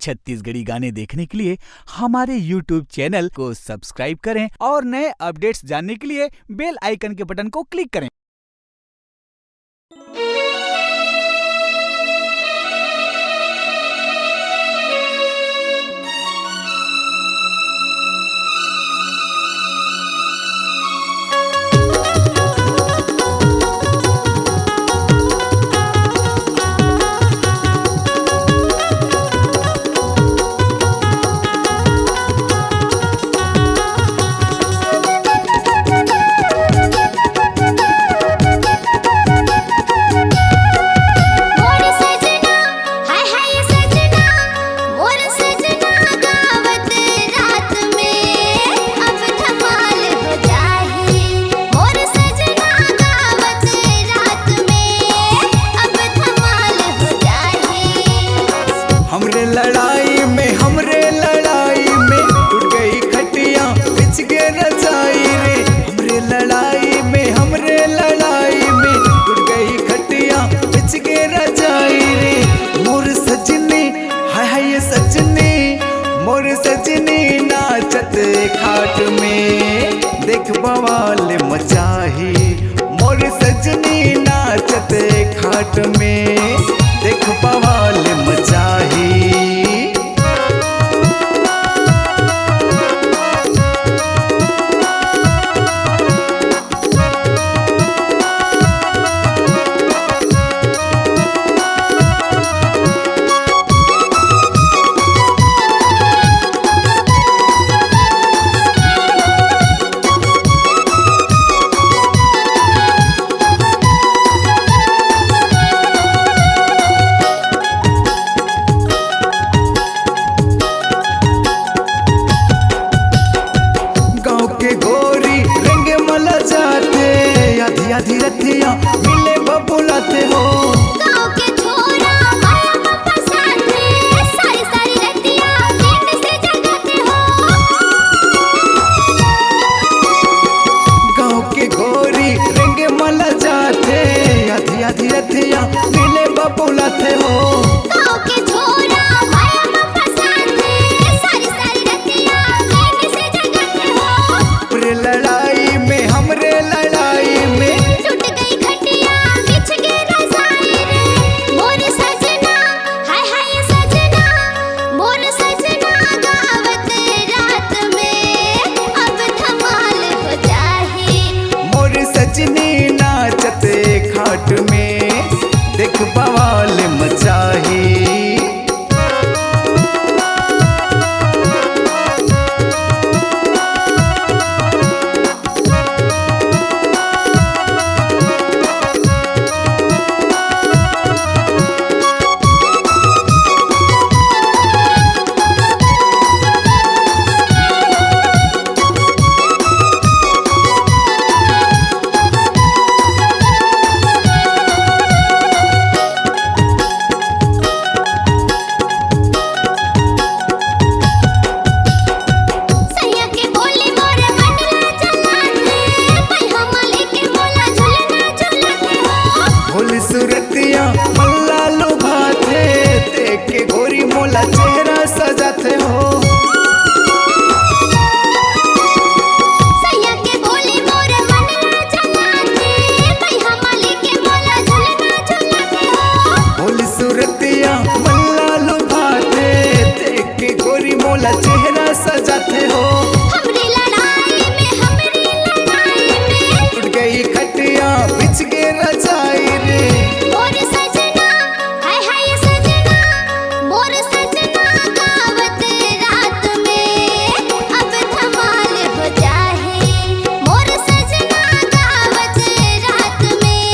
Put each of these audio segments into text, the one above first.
छत्तीसगढ़ी गाने देखने के लिए हमारे YouTube चैनल को सब्सक्राइब करें और नए अपडेट्स जानने के लिए बेल आइकन के बटन को क्लिक करें। हमरे लड़ाई में टूट गई खटिया बिछ के रजाई रे। हमरे लड़ाई में टूट गई खटिया बिछ के रजाई रे। मोर सजनी हाय सजनी, मोर सजनी नाचत खाट में देख बवाल मचाही। मोर सजनी नाचत खाट में देख बवाल मचाही। आधी रतिया मिले बबुलाते हो। गाँव के छोरा माया पापा साथे सारी सारी रतिया नींद से जगाते हो। गाँव के गोरी रंगे मला जाते आधी आधी रतिया मिले बबुलाते हो। गाँव के छोरा माया पापा साथे सारी सारी रतिया नींद से जगाते हो। हमरे लड़ाई में टूट गई खटिया बिछ के रजाई रे। मोर सजना हाय सजना, मोर सजना गावत रात में अब धमाल हो जाही। मोर सजनी नाचत खाट में देख बवाल मचाही। सूरतिया मल्ला लुभाते देख के गोरी मोला चेहरा सजाते हो। सैया के बोले मोर मनला जलाते पैहा माले के मोला झुलना झुलाते हो। बोली सूरतिया मल्ला लुभाते देख के गोरी मोला चेहरा सजाते हो। हमरी लड़ाई में टूट गई खटिया बिछ के रजाई रे। मोर सजना हाय सजना, मोर सजना गावत रात में अब धमाल हो जाही। मोर सजना गावत रात में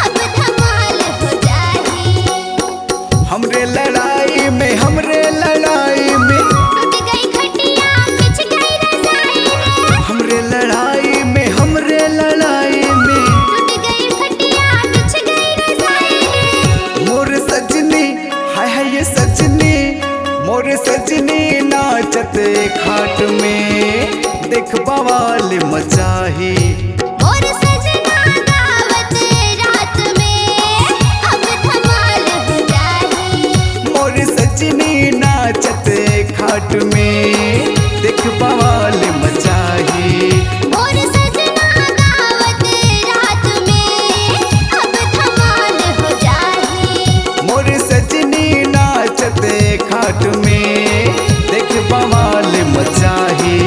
अब धमाल हो जाही। हमरे लड़ाई में टूट गई खटिया बिछ गई रजाई रे। हमरे लड़ाई में टूट गई खटिया बिछ गई रजाई रे। मोर सजनी हाय सजनी, मोर सजनी नाचत खाट में देख बवाल मचाही। मोर सजना गावत रात में अब धमाल हो जाही। मोर सजनी ना घाट में देख बवाल मचाही। मोर सजना गावत रात में अब धमाल हो जाही। मोर सजनी नाचत घाट में देख बवाल मचाही।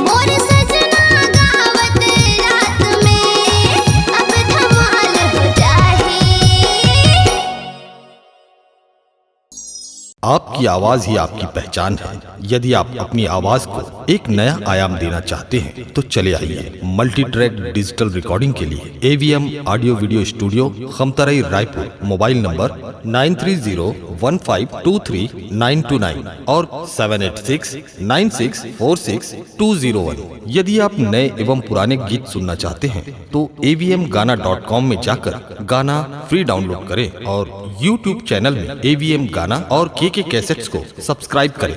मोर सजना गावत रात में अब धमाल हो जाही। आपकी आवाज ही आपकी पहचान है। यदि आप अपनी आवाज को एक नया आयाम देना चाहते हैं तो चले आइए मल्टी ट्रैक डिजिटल रिकॉर्डिंग के लिए AVM audio video studio Khamtarai Raipur. Mobile number 9301523929 और 7869646201। यदि आप नए एवं पुराने गीत सुनना चाहते हैं तो avmgana.com में जाकर गाना फ्री डाउनलोड करें और YouTube चैनल में AVM गाना और KK कैसेट्स को सब्सक्राइब करें।